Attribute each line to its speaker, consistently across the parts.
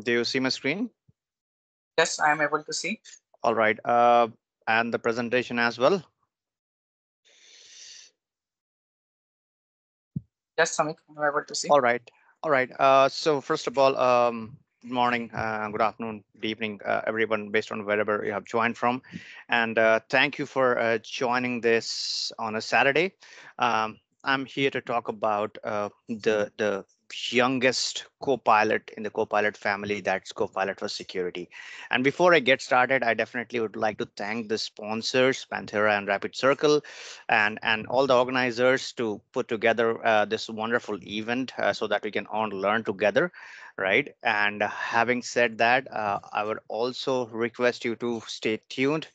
Speaker 1: Do you see my screen?
Speaker 2: Yes, I am able to see.
Speaker 1: All right. And the presentation as well.
Speaker 2: Yes, Samik, I am able to see.
Speaker 1: All right. All right. So first of all, good morning, good afternoon, good evening, everyone, based on wherever you have joined from, and thank you for joining this on a Saturday. I'm here to talk about the youngest Copilot in the Copilot family. That's Copilot for Security. And before I get started, I definitely would like to thank the sponsors, Panthera and Rapid Circle, and all the organizers to put together this wonderful event so that we can all learn together, right? And having said that, I would also request you to stay tuned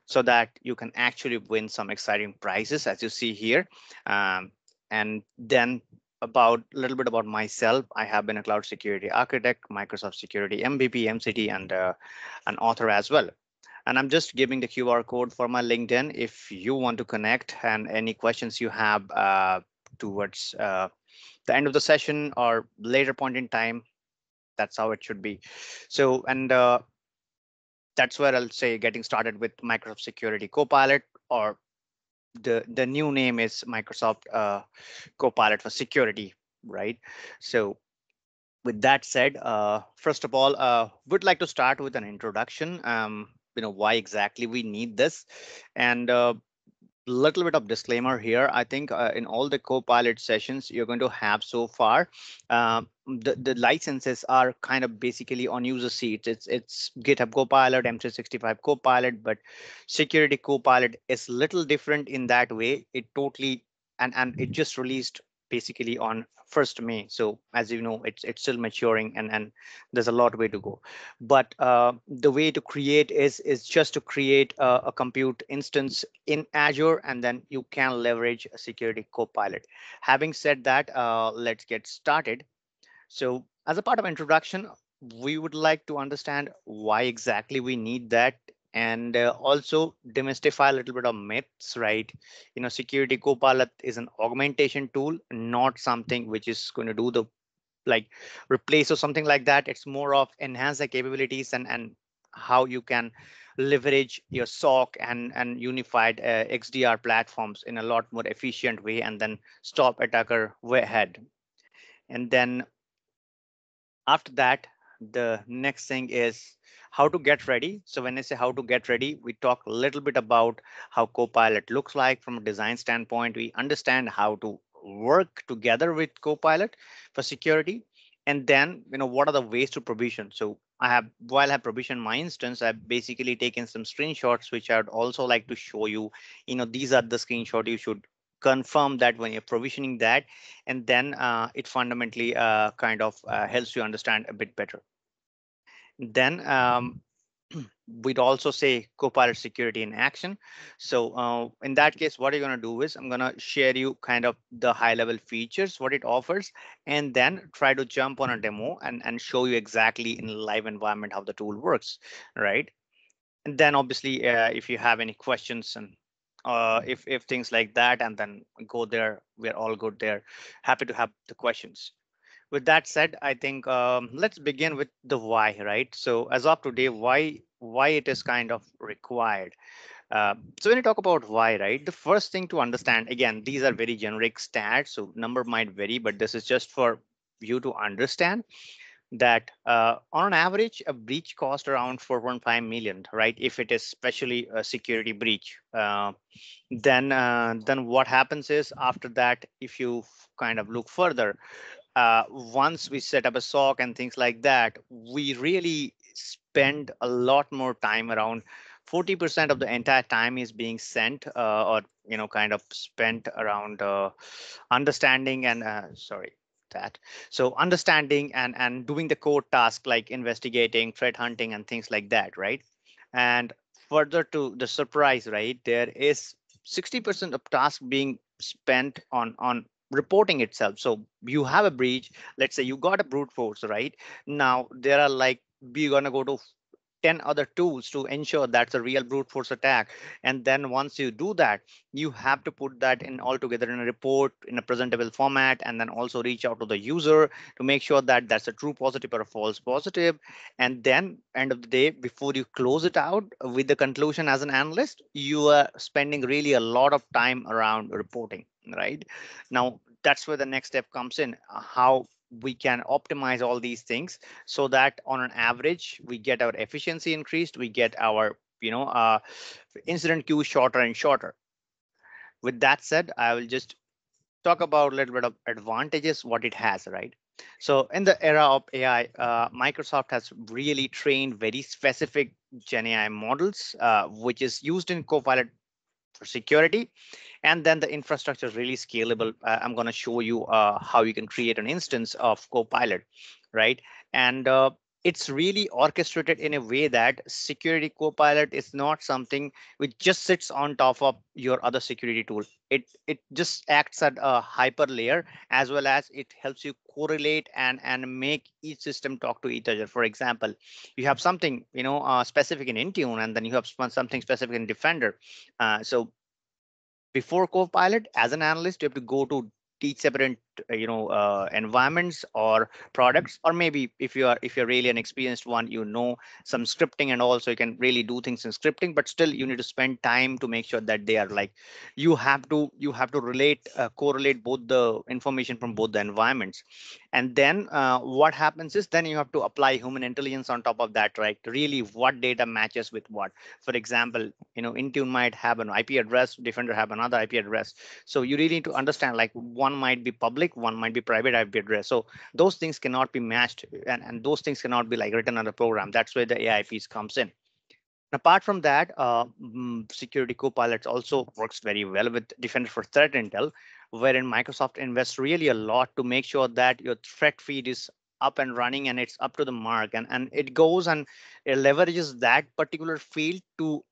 Speaker 1: so that you can actually win some exciting prizes as you see here. And then about a little bit about myself. I have been a cloud security architect, Microsoft Security MVP, MCT, and an author as well. And I'm just giving the QR code for my LinkedIn if you want to connect, and any questions you have towards the end of the session or later point in time. That's how it should be. So, and that's where I'll say getting started with Microsoft Security Copilot, or the new name is Microsoft Copilot for Security, right? So with that said, first of all, would like to start with an introduction. Why exactly we need this, and little bit of disclaimer here. I think in all the Copilot sessions you're going to have so far, the licenses are kind of basically on user seats. It's GitHub Copilot, M365 Copilot, but Security Copilot is little different in that way. It totally and it just released basically on 1st May. So as you know, it's still maturing, and there's a lot way to go. But the way to create is just to create a compute instance in Azure, and then you can leverage a Security Copilot. Having said that, let's get started. So as a part of introduction, we would like to understand why exactly we need that, and also demystify a little bit of myths, right? Security Copilot is an augmentation tool, not something which is going to do the like replace or something like that. It's more of enhance the capabilities, and how you can leverage your SOC and unified XDR platforms in a lot more efficient way, and then stop attacker way ahead. And then after that, the next thing is how to get ready. So when I say how to get ready, we talk a little bit about how Copilot looks like from a design standpoint. We understand how to work together with Copilot for security. And then, what are the ways to provision? So while I have provisioned my instance, I've basically taken some screenshots, which I'd also like to show you. These are the screenshot you should confirm that when you're provisioning that, and then it fundamentally kind of helps you understand a bit better. Then we'd also say Copilot security in action. So in that case, what you're going to do is I'm going to share you kind of the high level features, what it offers, and then try to jump on a demo and show you exactly in live environment how the tool works, right? And then obviously, if you have any questions, and if things like that, and then go there, we're all good there. Happy to have the questions. With that said, I think let's begin with the why, right? So as of today, why it is kind of required. So when you talk about why, right, the first thing to understand, again, these are very generic stats, so number might vary, but this is just for you to understand that on an average, a breach cost around 4.5 million, right? If it is especially a security breach, then what happens is after that, if you kind of look further, once we set up a SOC and things like that, we really spend a lot more time. Around 40% of the entire time is being sent or kind of spent around understanding and sorry that so understanding and doing the core task like investigating, threat hunting, and things like that, right? And further to the surprise, right, there is 60% of task being spent on reporting itself. So you have a breach, let's say you got a brute force, right? Now there are like we're gonna go to 10 other tools to ensure that's a real brute force attack. And then once you do that, you have to put that in all together in a report in a presentable format, and then also reach out to the user to make sure that that's a true positive or a false positive. And then end of the day, before you close it out with the conclusion, as an analyst, you are spending really a lot of time around reporting, right? Now that's where the next step comes in, how we can optimize all these things so that on an average we get our efficiency increased, we get our incident queue shorter and shorter. With that said, I will just talk about a little bit of advantages what it has, right? So in the era of AI, Microsoft has really trained very specific Gen AI models, which is used in Copilot for security. And then the infrastructure is really scalable. I'm going to show you how you can create an instance of Copilot, right? And it's really orchestrated in a way that security Copilot is not something which just sits on top of your other security tool. It just acts at a hyper layer, as well as it helps you correlate and make each system talk to each other. For example, you have something specific in Intune, and then you have something specific in Defender. So before Copilot, as an analyst, you have to go to each separate environments or products, or maybe if you're really an experienced one, some scripting, and also you can really do things in scripting, but still you need to spend time to make sure that they are like, you have to correlate both the information from both the environments. And then what happens is, then you have to apply human intelligence on top of that, right? Really, what data matches with what. For example, Intune might have an IP address, Defender have another IP address. So you really need to understand, like, one might be public, one might be private IP address. So those things cannot be matched, and those things cannot be like written on the program. That's where the AI piece comes in. Apart from that, Security Copilot also works very well with Defender for Threat Intel, wherein Microsoft invests really a lot to make sure that your threat feed is up and running and it's up to the mark, and it goes and it leverages that particular field to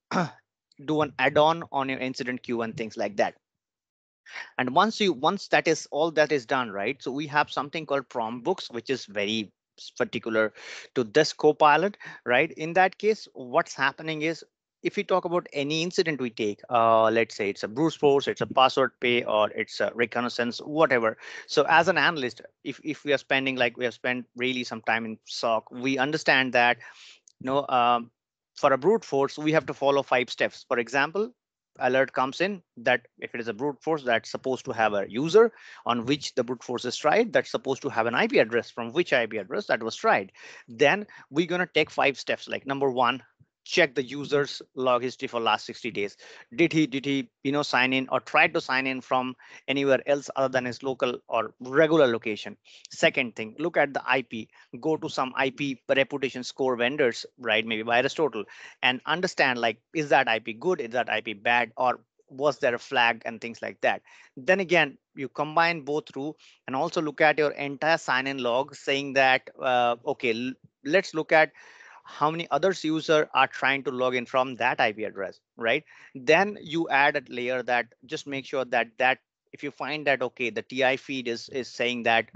Speaker 1: do an add-on on your incident queue and things like that. And once that is all that is done, right? So we have something called prompt books, which is very particular to this Copilot, right? In that case, what's happening is, if we talk about any incident we take, let's say it's a brute force, it's a password pay, or it's a reconnaissance, whatever. So as an analyst, if we are spending, like, we have spent really some time in SOC, we understand that, no, for a brute force, we have to follow 5 steps. For example, alert comes in that if it is a brute force, that's supposed to have a user on which the brute force is tried, that's supposed to have an IP address from which IP address that was tried. Then we're going to take 5 steps. Like, number one, check the user's log history for last 60 days. Did he sign in or try to sign in from anywhere else other than his local or regular location? Second thing, look at the IP, go to some IP reputation score vendors, right? Maybe by Aristotle, and understand, like, is that IP good? Is that IP bad? Or was there a flag and things like that? Then again, you combine both through, and also look at your entire sign-in log, saying that, okay, let's look at how many others user are trying to log in from that IP address, right? Then you add a layer that just make sure that if you find that, okay, the TI feed is saying that,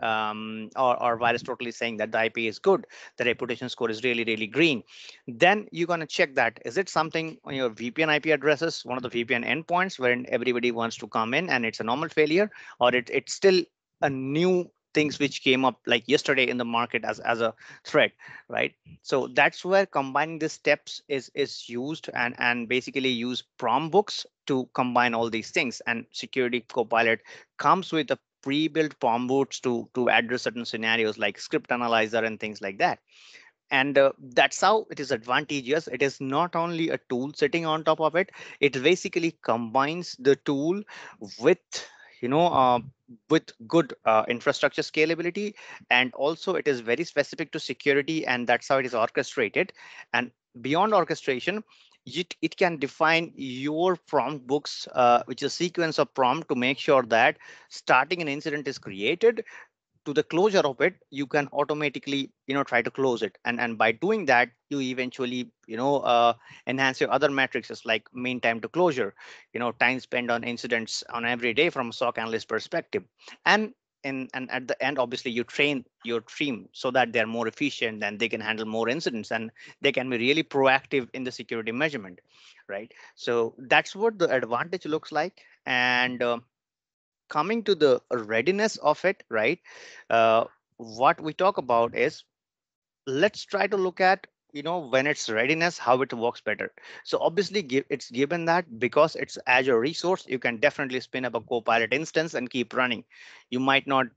Speaker 1: or virus totally saying that the IP is good, the reputation score is really, really green, then you're going to check that, is it something on your VPN IP addresses, one of the VPN endpoints wherein everybody wants to come in and it's a normal failure, or it's still a new things which came up like yesterday in the market as a threat, right? So that's where combining the steps is used, and basically use prompt books to combine all these things. And Security Copilot comes with a pre-built prompt books to address certain scenarios like script analyzer and things like that. And that's how it is advantageous. It is not only a tool sitting on top of it, it basically combines the tool with, you know uh, with good infrastructure scalability, and also it is very specific to security, and that's how it is orchestrated. And beyond orchestration, it can define your prompt books, which is a sequence of prompt to make sure that starting an incident is created to the closure of it, you can automatically try to close it. And by doing that, you eventually enhance your other metrics like mean time to closure, time spent on incidents on every day from a SOC analyst perspective. And and at the end, obviously, you train your team so that they're more efficient and they can handle more incidents and they can be really proactive in the security measurement, right? So that's what the advantage looks like. And coming to the readiness of it, right? uh, what we talk about is, let's try to look at, when it's readiness, how it works better. So obviously it's given that because it's Azure resource, you can definitely spin up a Copilot instance and keep running. You might not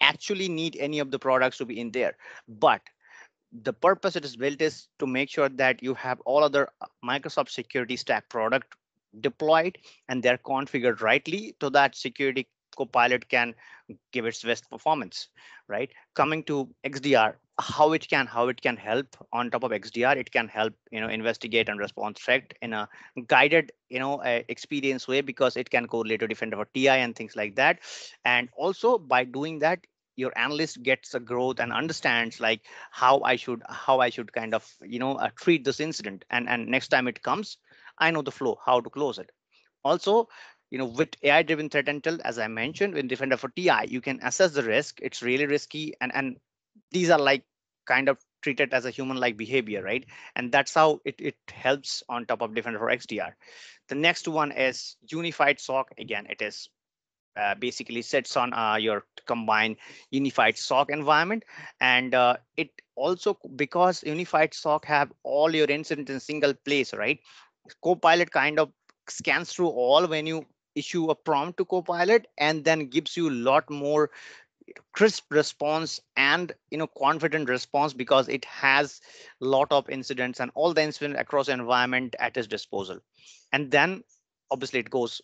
Speaker 1: actually need any of the products to be in there, but the purpose it is built is to make sure that you have all other Microsoft security stack product deployed and they're configured rightly so that security Copilot can give its best performance, right? Coming to XDR, how it can help. On top of XDR, it can help, investigate and respond threat in a guided, experience way, because it can correlate to different of TI and things like that. And also by doing that, your analyst gets a growth and understands like how I should kind of, treat this incident, and next time it comes, I know the flow, how to close it. Also, with AI driven threat intel, as I mentioned, in different for TI, you can assess the risk. It's really risky, and these are like kind of treated as a human like behavior, right? And that's how it helps on top of different for XDR. The next one is unified SOC. Again, it is basically sits on your combined unified SOC environment. And it also, because unified SOC have all your incidents in single place, right? Copilot kind of scans through all when you issue a prompt to Copilot, and then gives you a lot more crisp response and, confident response, because it has a lot of incidents and all the incidents across the environment at its disposal. And then obviously it goes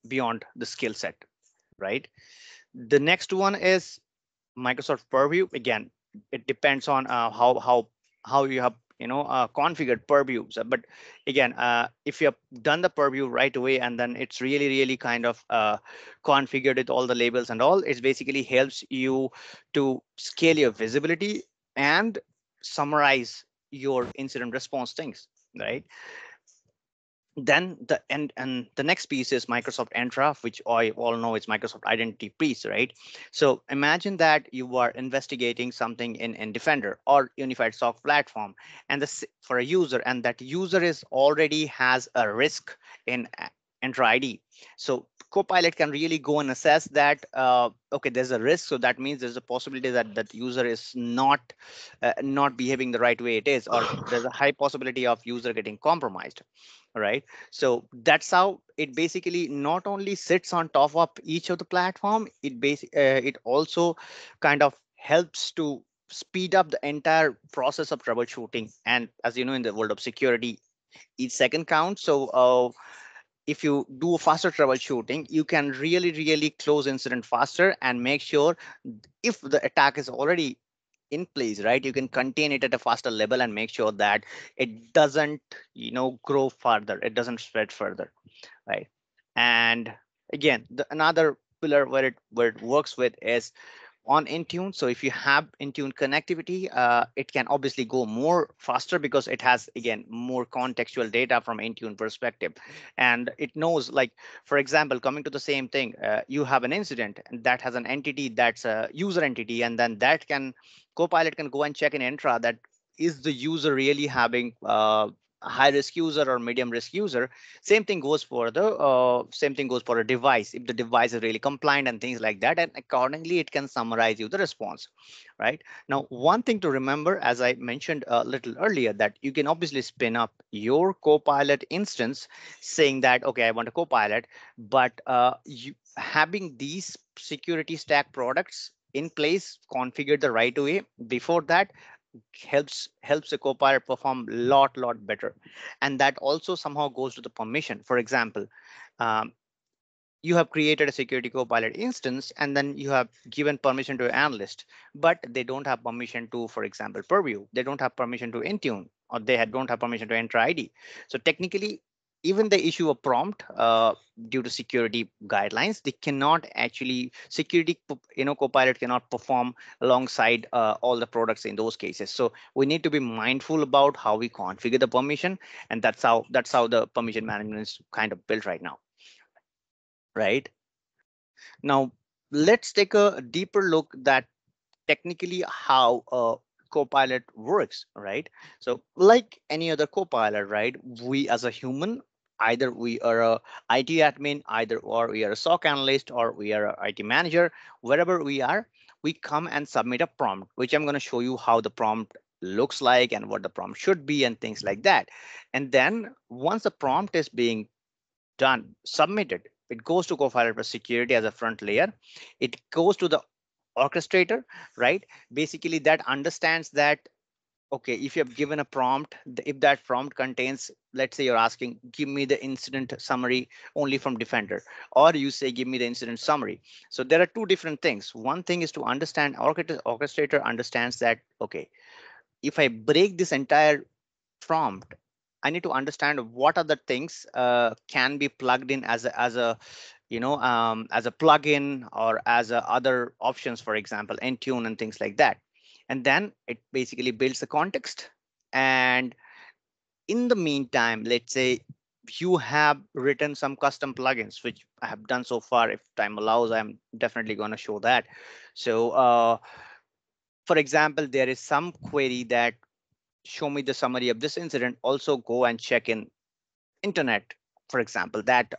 Speaker 1: beyond the skill set, right? The next one is Microsoft Purview. Again, it depends on how you have, configured Purview. But again, if you have done the Purview right away, and then it's really kind of configured with all the labels and all, it basically helps you to scale your visibility and summarize your incident response things, right? Then and the next piece is Microsoft Entra, which I all know is Microsoft Identity piece, right? So imagine that you are investigating something in Defender or Unified SOC platform, and for a user, and that user is already has a risk in Entra ID. So Copilot can really go and assess that, okay, there's a risk, so that means there's a possibility that that user is not behaving the right way it is, or there's a high possibility of user getting compromised, right? So that's how it basically not only sits on top of each of the platform, it also kind of helps to speed up the entire process of troubleshooting. And as you know, in the world of security, each second counts. So if you do faster troubleshooting, you can really close incident faster and make sure, if the attack is already in place, right, you can contain it at a faster level and make sure that it doesn't, grow further, it doesn't spread further, right? And again, another pillar where it works with is on Intune. So if you have Intune connectivity, it can obviously go more faster because it has, again, more contextual data from Intune perspective. And it knows, like, for example, coming to the same thing, you have an incident and that has an entity that's a user entity, and then that can, Copilot can go and check in Entra that is the user really having a high risk user or medium risk user. Same thing goes for a device, if the device is really compliant and things like that, and accordingly it can summarize you the response, right? Now, one thing to remember, as I mentioned a little earlier, that you can obviously spin up your Copilot instance saying that, okay, I want a Copilot, but you having these security stack products in place configured the right way before that helps the Copilot perform lot better. And that also somehow goes to the permission. For example, um, you have created a security Copilot instance, and then you have given permission to an analyst, but they don't have permission to, for example, Purview. They don't have permission to Intune, or don't have permission to enter ID. So technically, even they issue a prompt due to security guidelines, they cannot actually Copilot cannot perform alongside all the products in those cases. So we need to be mindful about how we configure the permission, and that's how the permission management is kind of built right now, right? Now, let's take a deeper look that technically how Copilot works, right? So like any other Copilot, right, we as a human, either we are a IT admin, either or we are a SOC analyst, or we are a IT manager, wherever we are, we come and submit a prompt, which I'm going to show you how the prompt looks like and what the prompt should be and things like that. And then once the prompt is being done, submitted, it goes to Copilot for security as a front layer. It goes to the orchestrator, right? Basically that understands that, okay, if you have given a prompt, if that prompt contains, let's say you're asking give me the incident summary only from Defender, or you say give me the incident summary. So there are two different things. One thing is to understand, orchestrator understands that, okay, if I break this entire prompt, I need to understand what other things can be plugged in as a as a plugin, or as a other options, for example Intune and things like that. And then it basically builds the context. And in the meantime, let's say you have written some custom plugins, which I have done so far. If time allows, I'm definitely going to show that. So for example, there is some query that show me the summary of this incident, also go and check in internet, for example, that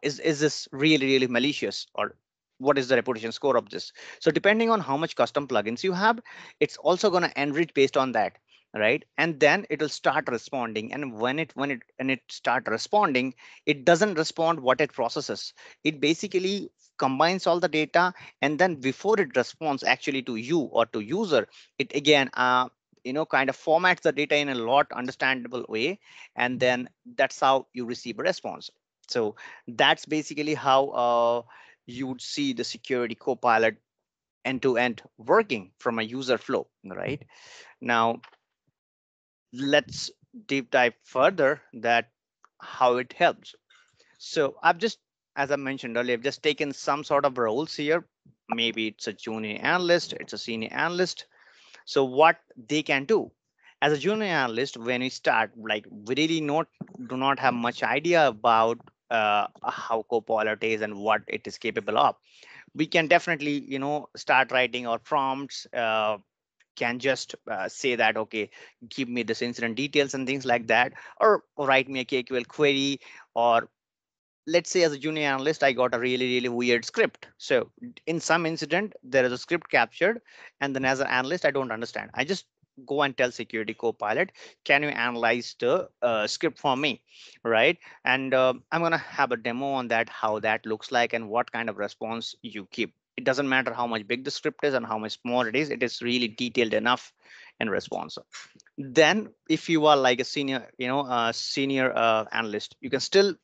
Speaker 1: is this really malicious, or what is the reputation score of this. So depending on how much custom plugins you have, it's also going to enrich based on that, right? And then it will start responding. And when it start responding, it doesn't respond what it processes. It basically combines all the data, and then before it responds actually to you or to user, it again kind of formats the data in a lot understandable way, and then that's how you receive a response. So that's basically how you would see the security copilot end to end working from a user flow, right? Now let's deep dive further that how it helps. So I've just, as I mentioned earlier, I've just taken some sort of roles here. Maybe it's a junior analyst, it's a senior analyst. So what they can do as a junior analyst, when we start, like we really not do not have much idea about how Copilot is and what it is capable of. We can definitely start writing our prompts. Can just say that, okay, give me this incident details and things like that, or write me a KQL query. Or let's say as a junior analyst, I got a really weird script. So in some incident there is a script captured, and then as an analyst I don't understand, I just go and tell security copilot, can you analyze the script for me, right? And I'm going to have a demo on that, how that looks like and what kind of response you keep. It doesn't matter how much big the script is and how much small it is really detailed enough in response. Then if you are like a senior analyst, you can still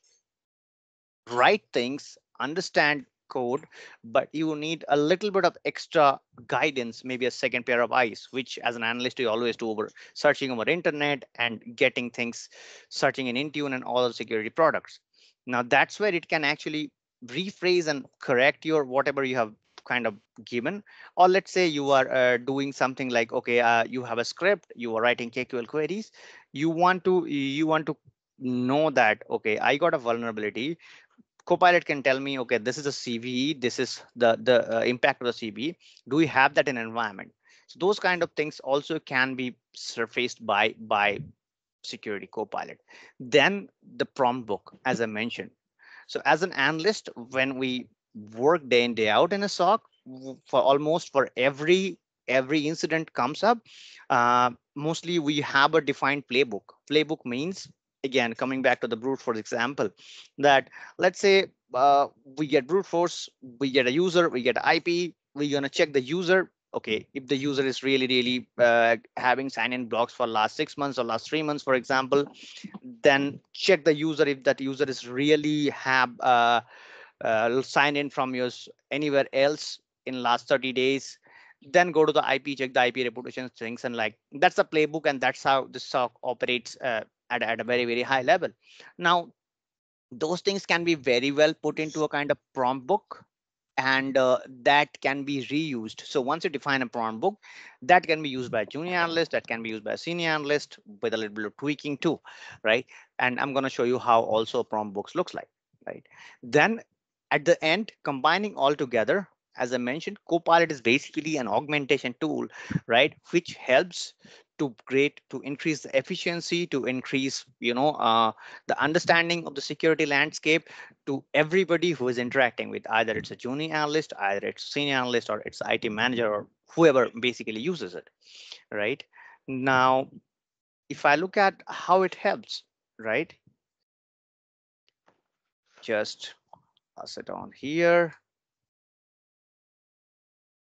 Speaker 1: write things, understand code, but you need a little bit of extra guidance, maybe a second pair of eyes, which as an analyst you always do over searching over internet and getting things, searching in Intune and all the security products. Now that's where it can actually rephrase and correct your whatever you have kind of given. Or let's say you are doing something like, okay, you have a script, you are writing KQL queries, you want to know that, okay, I got a vulnerability. Copilot can tell me, okay, this is a CVE, this is the impact of the CVE. Do we have that in environment? So those kind of things also can be surfaced by security copilot. Then the prompt book, as I mentioned. So as an analyst, when we work day in day out in a SOC, for almost for every incident comes up, mostly we have a defined playbook. Playbook means, again, coming back to the brute force example, that let's say we get brute force, we get a user, we get IP, we're gonna check the user. Okay, if the user is really having sign-in blocks for last 6 months or last 3 months, for example, then check the user if that user is really have signed in from yours anywhere else in last 30 days. Then go to the IP, check the IP reputation things, and like that's the playbook, and that's how the SOC operates at a very high level. Now those things can be very well put into a kind of prompt book, and that can be reused. So once you define a prompt book, that can be used by a junior analyst, that can be used by a senior analyst with a little bit of tweaking too, right? And I'm going to show you how also prompt books looks like, right? Then At the end, combining all together, as I mentioned, Copilot is basically an augmentation tool, right, which helps to increase the efficiency, to increase, the understanding of the security landscape to everybody who is interacting with, either it's a junior analyst, either it's a senior analyst, or it's IT manager, or whoever basically uses it, right? Now, if I look at how it helps, right, just pass it on here.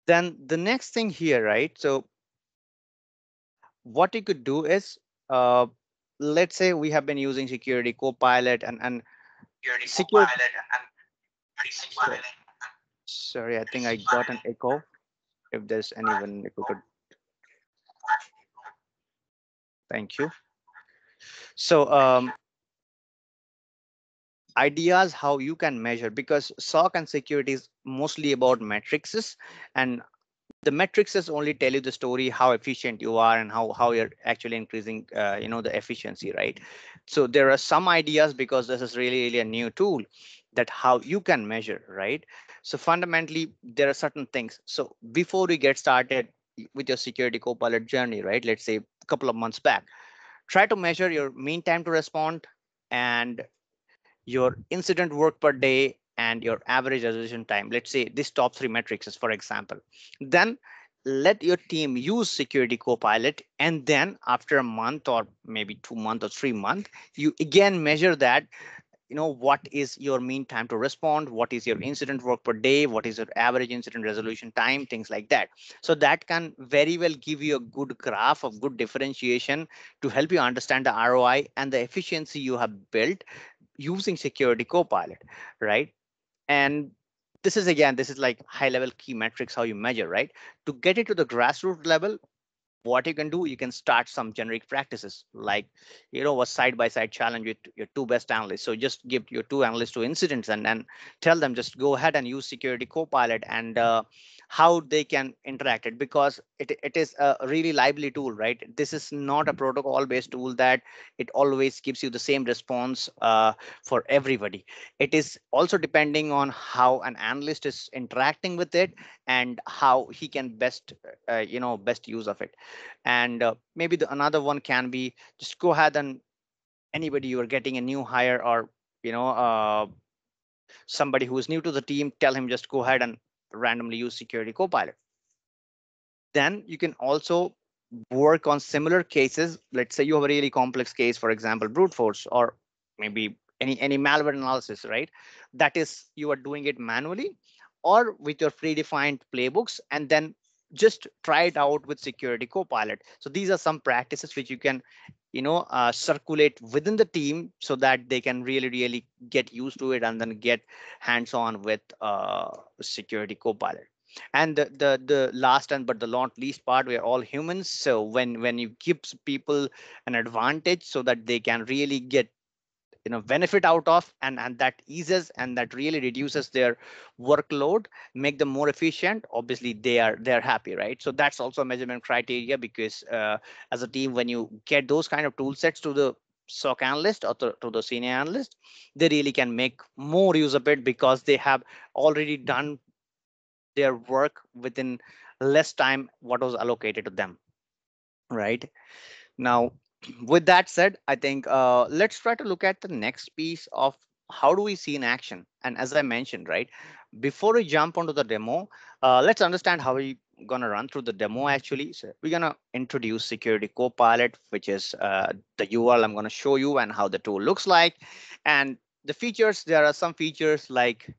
Speaker 1: Then the next thing here, right? So what you could do is, uh, let's say we have been using security copilot and security. So, sorry, I think I got an echo. If there's anyone, if we could, thank you. So ideas how you can measure, because SOC and security is mostly about matrices, and the metrics is only tell you the story how efficient you are and how you're actually increasing the efficiency, right? So there are some ideas, because this is really a new tool, that how you can measure, right? So fundamentally there are certain things. So before we get started with your security copilot journey, right, let's say a couple of months back, try to measure your mean time to respond, and your incident work per day, and your average resolution time. Let's say this top three metrics is, for example. Then let your team use security copilot, and then after a month, or maybe 2 months or 3 months, you again measure that, what is your mean time to respond, what is your incident work per day, what is your average incident resolution time, things like that. So that can very well give you a good graph of good differentiation to help you understand the ROI and the efficiency you have built using security copilot, right? And this is like high level key metrics, how you measure, right? To get it to the grassroots level, what you can do, you can start some generic practices, like, a side by side challenge with your two best analysts. So just give your two analysts two incidents, and then tell them just go ahead and use security copilot, and how they can interact it, because it is a really lively tool, right? This is not a protocol based tool that it always gives you the same response for everybody. It is also depending on how an analyst is interacting with it, and how he can best use of it. And maybe another one can be, just go ahead and anybody you are getting a new hire, or you know uh, somebody who is new to the team, tell him just go ahead and randomly use security copilot. Then you can also work on similar cases. Let's say you have a really complex case, for example, brute force, or maybe any malware analysis, right? That is, you are doing it manually or with your predefined playbooks, and then just try it out with security copilot. So these are some practices which you can circulate within the team, so that they can really get used to it, and then get hands on with security copilot. And the last and but the not least part, we're all humans. So when you give people an advantage, so that they can really get benefit out of, and that eases and that really reduces their workload, make them more efficient, obviously they're happy, right? So that's also a measurement criteria, because as a team, when you get those kind of tool sets to the SOC analyst, or to the senior analyst, they really can make more use of it, because they have already done their work within less time what was allocated to them, right? Now, with that said, I think let's try to look at the next piece of how do we see in action. And as I mentioned, right, before we jump onto the demo, let's understand how we gonna run through the demo actually. So we're gonna introduce Security Copilot, which is the URL I'm gonna show you, and how the tool looks like. And the features, there are some features like,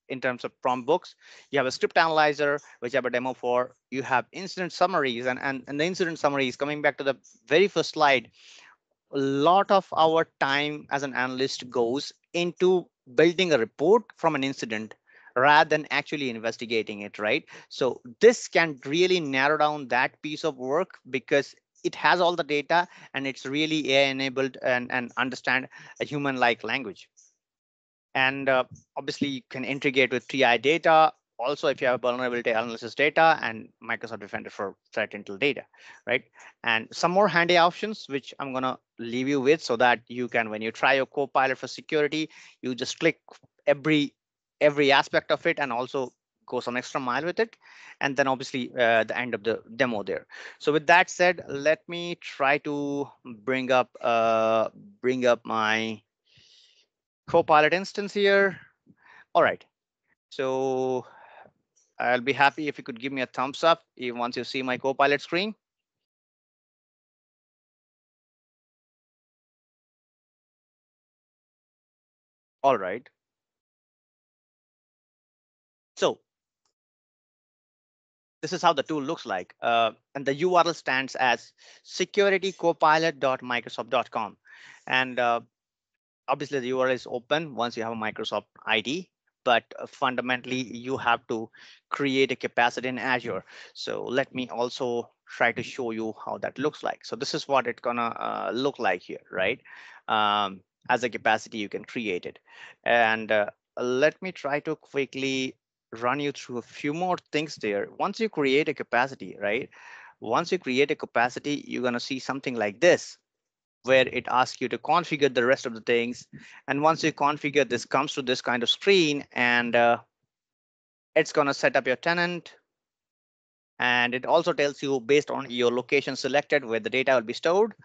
Speaker 1: in terms of prompt books, you have a script analyzer, which I have a demo for. You have incident summaries, and the incident summaries, coming back to the very first slide, a lot of our time as an analyst goes into building a report from an incident rather than actually investigating it, right? So this can really narrow down that piece of work, because it has all the data, and it's really AI enabled, and understand a human like language. And obviously you can integrate with TI data. Also, if you have vulnerability analysis data, and Microsoft Defender for threat intel data, right? And some more handy options, which I'm gonna leave you with, so that you can, when you try your Copilot for security, you just click every every aspect of it and also go some extra mile with it. And then obviously the end of the demo there. So with that said, let me try to bring up my Copilot instance here. All right. So I'll be happy if you could give me a thumbs up once you see my Copilot screen. All right. So this is how the tool looks like. And the URL stands as securitycopilot.microsoft.com. And obviously the URL is open once you have a Microsoft ID, but fundamentally you have to create a capacity in Azure. So let me also try to show you how that looks like. So this is what it's gonna look like here, right? As a capacity, you can create it. And let me try to quickly run you through a few more things there. Once you create a capacity, right? Once you create a capacity, you're gonna see something like this where it asks you to configure the rest of the things. And once you configure, this comes to this kind of screen, and it's going to set up your tenant. And it also tells you based on your location selected where the data will be stored.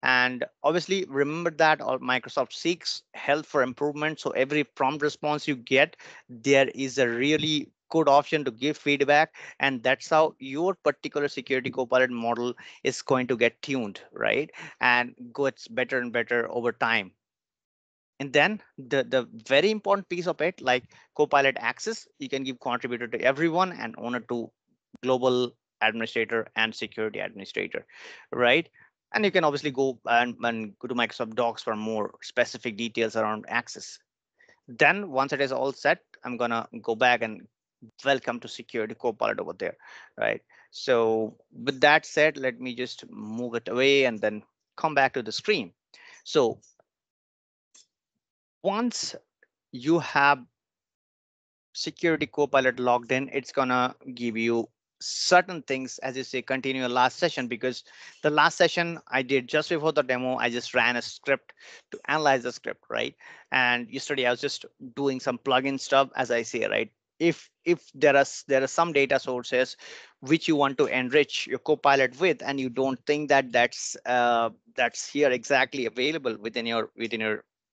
Speaker 1: And obviously, remember that Microsoft seeks help for improvement. So every prompt response you get, there is a really good option to give feedback. And that's how your particular security copilot model is going to get tuned, right? And gets better and better over time. And then the very important piece of it, like Copilot access, you can give contributor to everyone and owner to global administrator and security administrator, right? And you can obviously go and go to Microsoft Docs for more specific details around access. Then once it is all set, I'm gonna go back and welcome to security Copilot over there, right? So with that said, let me just move it away and then come back to the screen. So once you have security copilot logged in, it's gonna give you certain things, as you say, continue your last session, because the last session I did just before the demo, I just ran a script to analyze the script, right? And yesterday I was just doing some plugin stuff, as I say, right? If there are some data sources which you want to enrich your copilot with, and you don't think that that's here exactly available within your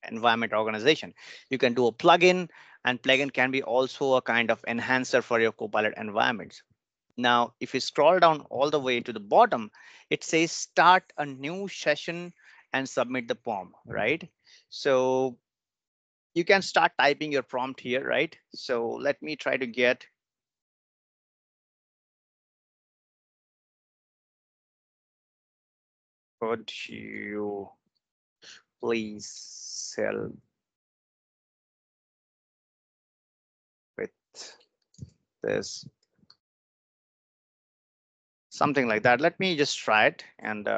Speaker 1: environment organization, you can do a plugin, and plugin can be also a kind of enhancer for your Copilot environments. Now, if you scroll down all the way to the bottom, it says start a new session and submit the form, right? So you can start typing your prompt here, right? So let me try to get could you please help with this, something like that. Let me just try it, and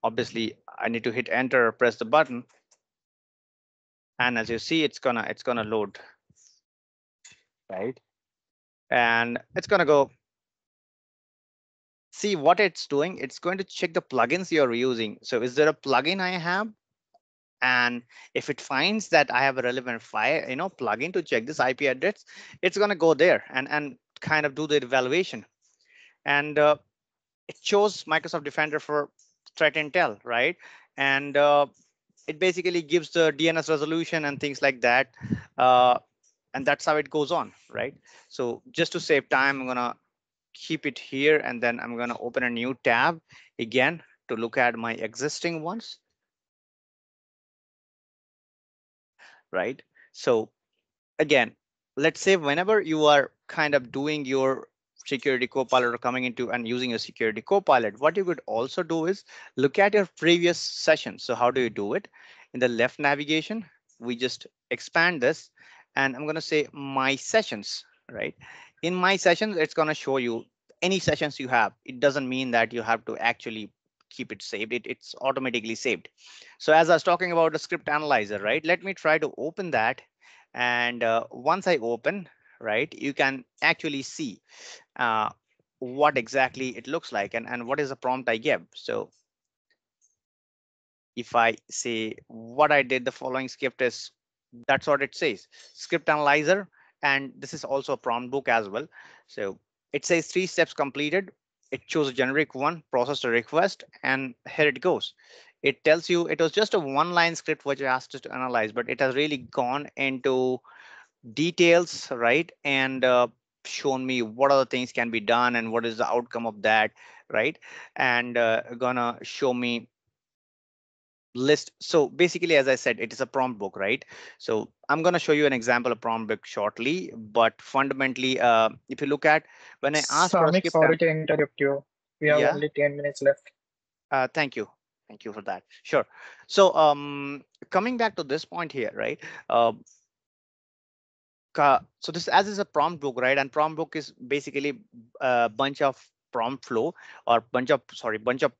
Speaker 1: obviously I need to hit enter or press the button. And as you see, it's gonna load, right? And it's gonna go see what it's doing. It's going to check the plugins you're using. So is there a plugin I have? And if it finds that I have a relevant file, plugin to check this IP address, it's gonna go there and kind of do the evaluation. And it shows Microsoft Defender for threat intel, right? And it basically gives the DNS resolution and things like that. And that's how it goes on, right? So just to save time, I'm gonna keep it here, and then I'm gonna open a new tab again to look at my existing ones, right? So again, let's say whenever you are kind of doing your security copilot or coming into and using a security copilot, what you could also do is look at your previous session. So how do you do it? In the left navigation, we just expand this, and I'm going to say my sessions, right? In my sessions, it's going to show you any sessions you have. It doesn't mean that you have to actually keep it saved. It's automatically saved. So as I was talking about the script analyzer, right? Let me try to open that. And once I open, right, you can actually see uh, what exactly it looks like and what is the prompt I give. So if I say what I did, the following script is, that's what it says. Script analyzer And this is also a prompt book as well. So it says 3 steps completed. It chose a generic one, processed a request, and here it goes. It tells you it was just a one-line script which I asked it to analyze, but it has really gone into details, right? And shown me what other things can be done and what is the outcome of that, right? And gonna show me list. So basically, as I said, it is a prompt book, right? So I'm going to show you an example of prompt book shortly, but fundamentally, if you look at when I ask for a
Speaker 2: Samik,
Speaker 1: script,
Speaker 2: sorry to interrupt you. We have
Speaker 1: yeah,
Speaker 2: only 10 minutes left.
Speaker 1: thank you. Thank you for that. Sure. So coming back to this point here, right? Uh, so this as is a prompt book, right? And prompt book is basically a bunch of prompt flow or bunch of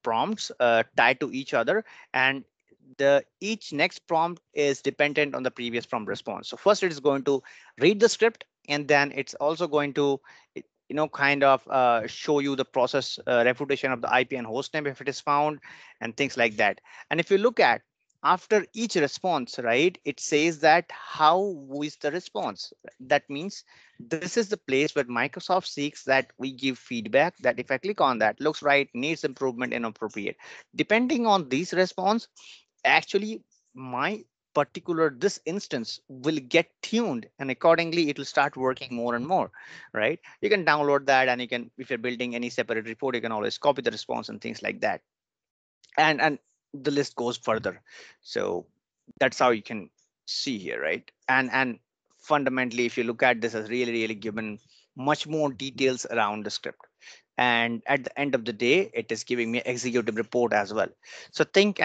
Speaker 1: prompts tied to each other, and the each next prompt is dependent on the previous prompt response. So first it is going to read the script, and then it's also going to kind of show you the process reputation of the IP and host name if it is found, and things like that. And if you look at after each response, right, it says that how is the response. That means this is the place where Microsoft seeks that we give feedback that if I click on that, looks right, needs improvement, inappropriate. Depending on these response, actually my particular this instance will get tuned, and accordingly it will start working more and more, right? You can download that, and you can, if you're building any separate report, you can always copy the response and things like that. And the list goes further. So that's how you can see here, right? And fundamentally, if you look at this, has really given much more details around the script. And at the end of the day, it is giving me executive report as well. So think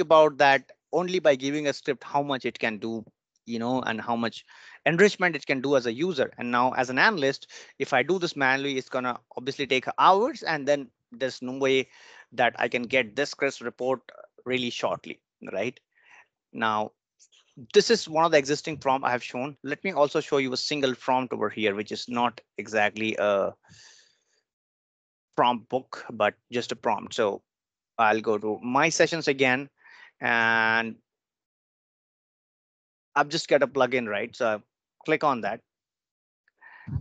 Speaker 1: about that only by giving a script how much it can do, and how much enrichment it can do as a user. And now as an analyst, if I do this manually, it's gonna obviously take hours, and then there's no way that I can get this crisp report really shortly, right? Now this is one of the existing prompt I have shown. Let me also show you a single prompt over here, which is not exactly a prompt book but just a prompt. So I'll go to my sessions again, and I've just got a plugin, right? So click on that,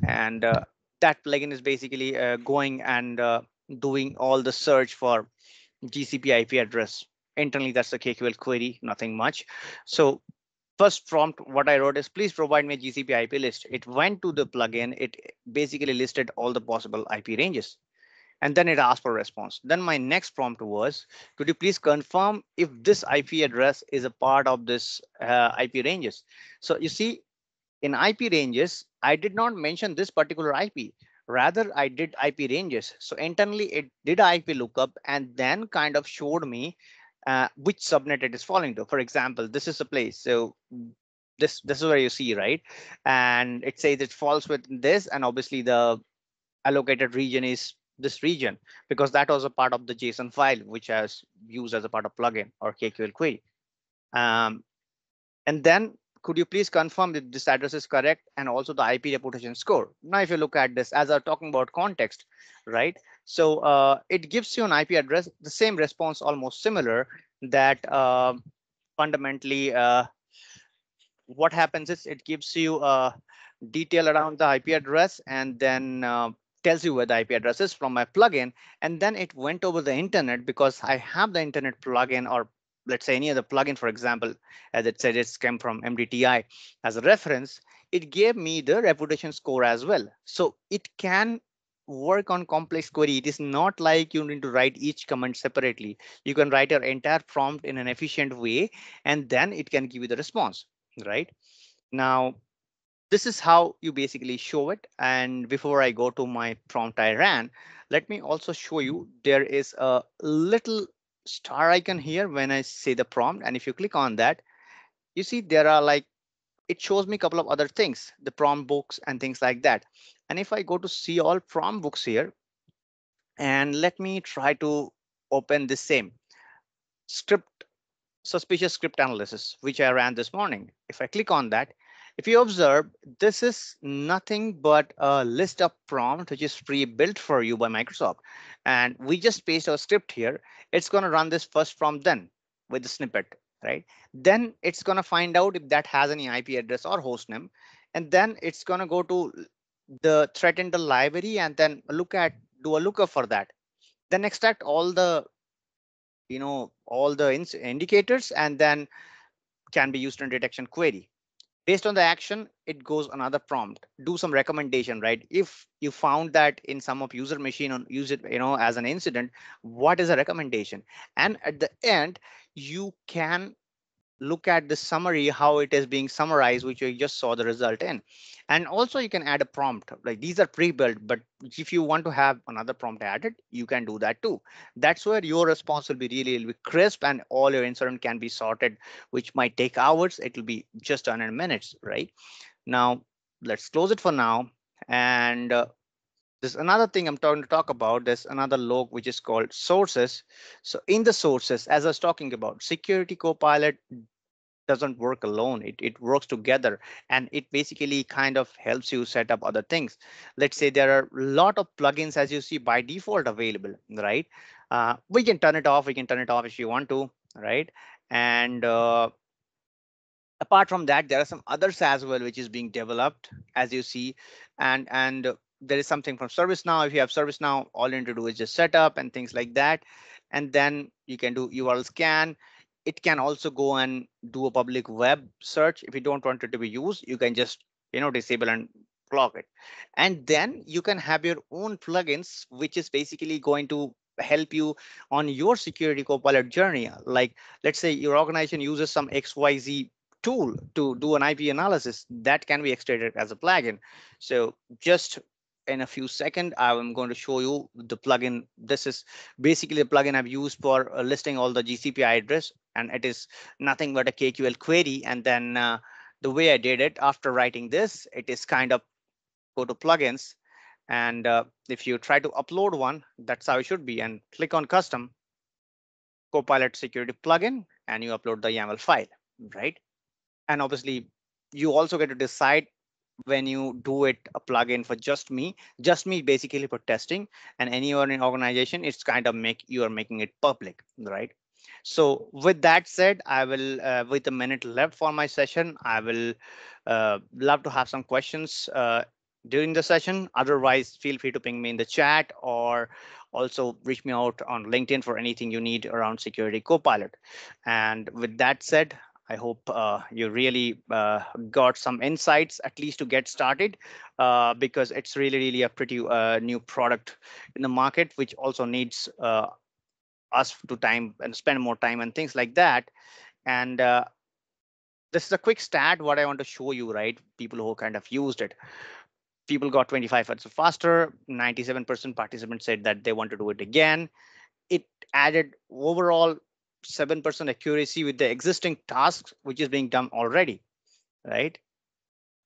Speaker 1: and that plugin is basically going and doing all the search for GCP IP address. Internally, that's the KQL query, nothing much. So first prompt, what I wrote is, please provide me GCP IP list. It went to the plugin. It basically listed all the possible IP ranges, and then it asked for a response. Then my next prompt was, could you please confirm if this IP address is a part of this IP ranges? So you see, in IP ranges, I did not mention this particular IP. Rather, I did IP ranges. So internally, it did IP lookup and then kind of showed me which subnet it is falling to. For example, this is a place. So this is where you see, right? And it says it falls within this, and obviously the allocated region is this region, because that was a part of the JSON file which I was used as a part of plugin or KQL query. Um, and then could you please confirm that this address is correct and also the IP reputation score? Now, if you look at this as I'm talking about context, right? So it gives you an IP address, the same response, almost similar, that fundamentally what happens is it gives you a detail around the IP address, and then tells you where the IP address is from my plugin. And then it went over the internet because I have the internet plugin, or let's say any other plugin, for example, as it said, it's came from MDTI as a reference. It gave me the reputation score as well. So it can work on complex query. It is not like you need to write each command separately. You can write your entire prompt in an efficient way, and then it can give you the response, right? Now, this is how you basically show it. And before I go to my prompt I ran, let me also show you there is a little star icon here when I say the prompt. And if you click on that, you see there are like, it shows me a couple of other things, the prompt books and things like that. And if I go to see all prompt books here, and let me try to open the same script, suspicious script analysis, which I ran this morning. If I click on that, if you observe, this is nothing but a list of prompts which is pre-built for you by Microsoft. And we just paste our script here. It's going to run this first prompt then with the snippet, right? Then it's going to find out if that has any IP address or host name. and then it's going to go to the threat intel library and then do a lookup for that, then extract all the all the indicators, and then can be used in detection query. Based on the action, it goes another prompt, do some recommendation, right? If you found that in some of user machine on use it as an incident, what is a recommendation? And at the end, you can look at the summary, how it is being summarized, which you just saw the result in. And also you can add a prompt, like these are pre-built, but if you want to have another prompt added, you can do that too. That's where your response will be really will be crisp, and all your incident can be sorted, which might take hours. It will be just done in minutes, right? Now let's close it for now. And there's another thing I'm talking to talk about. There's another log which is called sources. So in the sources, as I was talking about, security copilot doesn't work alone. It works together, and it basically kind of helps you set up other things. Let's say there are a lot of plugins, as you see, by default available, right? We can turn it off. We can turn it off if you want to, right? And apart from that, there are some others as well which is being developed, as you see. And there is something from ServiceNow. If you have ServiceNow, all you need to do is just set up and things like that, and then you can do URL scan. It can also go and do a public web search. If you don't want it to be used, you can just disable and block it. And then you can have your own plugins which is basically going to help you on your security copilot journey. Like, let's say your organization uses some XYZ tool to do an IP analysis, that can be extracted as a plugin. So just in a few seconds, I'm going to show you the plugin. This is basically the plugin I've used for listing all the GCP address, and it is nothing but a KQL query. And then the way I did it after writing this, it is kind of go to plugins. And if you try to upload one, that's how it should be. And click on custom Copilot security plugin, and you upload the YAML file, right? And obviously you also get to decide when you do it a plugin for just me basically for testing, and anyone in organization, it's kind of you are making it public, right? So with that said, I will with a minute left for my session, I will love to have some questions during the session. Otherwise, feel free to ping me in the chat, or also reach me out on LinkedIn for anything you need around security copilot. And with that said, I hope you really got some insights, at least to get started, because it's really a pretty new product in the market, which also needs us to time and spend more time and things like that. And this is a quick stat what I want to show you, right? People who kind of used it, people got 25% faster. 97% participants said that they want to do it again. It added overall 7% accuracy with the existing tasks, which is being done already, right?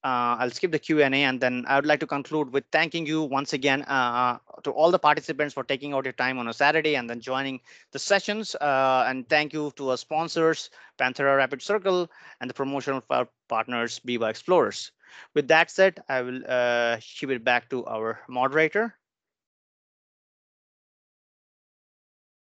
Speaker 1: I'll skip the Q&A, and then I would like to conclude with thanking you once again to all the participants for taking out your time on a Saturday and then joining the sessions. And thank you to our sponsors, Panthera Rapid Circle, and the promotional partners, Biva Explorers. With that said, I will give it back to our moderator.